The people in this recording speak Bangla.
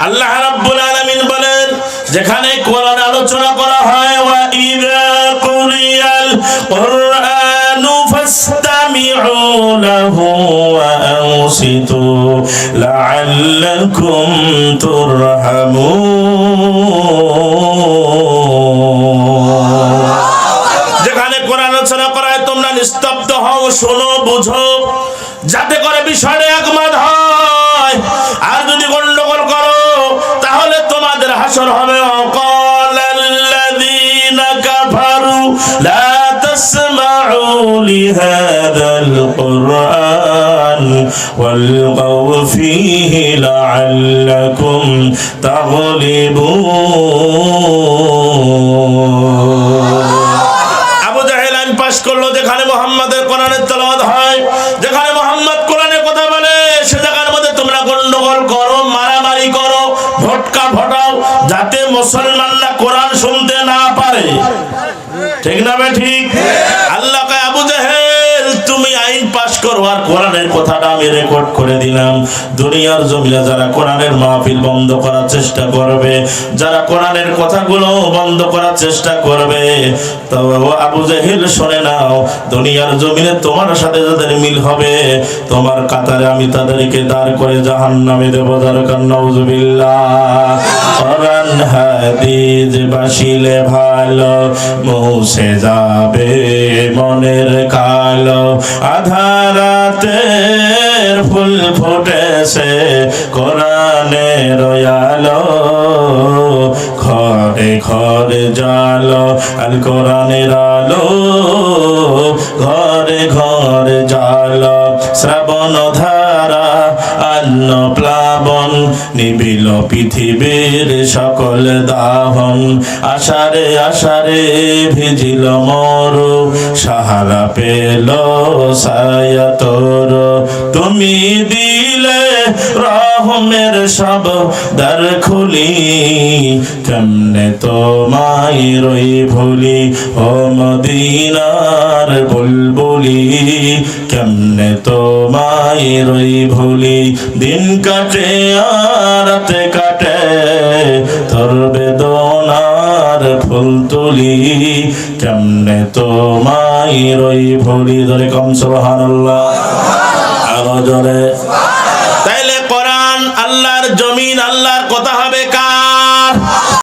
আল্লাহ রাব্বুল আলামিন বলেন যেখানে কোরআন আলোচনা করা হয় ওয়া ইযা কুরিয়াল কুরআনু ফাসতামিউ লাহু ওয়া আনসিতু লাআল্লাকুম তুরহামুন। যেখানে কোরআন আলোচনা করা হয় তোমরা নিস্তব্ধ হও, শোনো, বুঝো, যাতে করে বিষয়টা একমত হয়। আর যদি গন্ডগোল করো তাহলে তোমাদের হাসর হবে। ওয়াকালাল্লাযীনা কাফারু লা তাসমাউ লিহাযাল কুরআন ওয়ালগাউ ফীহি লাআল্লাকুম তাগলিবুন। আবু জাহেল আইন পাশ করলো যেখানে মুহাম্মাদের কোরআনের তেলাওয়াত হয়, যেখানে মুহাম্মদ কোরআনের কথা বলে, সে জায়গার মধ্যে তোমরা গন্ডগোল করো, মারামারি করো, ভটকা ফটাও, যাতে মুসলমানরা কোরআন শুনতে না পারে। ঠিক না বে ঠিক? আল্লাহ কয় আবু জাহেল তুমি আইন পাশ করো আর কোরআনের কথাটা আমি রেকর্ড করে দিলাম। দুনিয়ার জমিনে যারা কোরআনের মাহফিল বন্ধ করার চেষ্টা করবে, যারা কোরআনের কথাগুলো বন্ধ করার চেষ্টা করবে, তো আবু জাহেল শুনে নাও, দুনিয়ার জমিনে তোমার সাথে যাদের মিল হবে তোমার কাতারে আমি তাদেরকে দাঁড় করে জাহান্নামে দেব। দরকার নাউজুবিল্লাহ। কোরআন হাদিস বাসিলে ভালো মুছে যাবে মনের কালো, আধারাতের ফুল ফুটেছে কোরআনের আলো, ঘরে ঘরে জালো আল কোরআনের আলো, ঘরে ঘরে জালো। শ্রাবণ ধারা অন্য প্লাবন নিবিল পৃথিবীর সকল দাহন, আষাঢ়ে আষাঢ়ে ভিজিল মরু, সাহারা পেল ছায়া তোর, তুমি দিলে রহমের সব দ্বার খুলি, কেমনে তোমায় রই ভুলি ও মদিনার বুলবুলি, কেমনে তোমায় রই ভুলি, দিন কাটে আর রাতে কাটে তোর বেদনার ফুল তুলি, কেমনে তোমায় রই ভুলি। ধরে কম সুবহানাল্লাহ, আরো জোরে। তাইলে কোরআন আল্লাহর জমিন, আল্লাহর কথা হবে।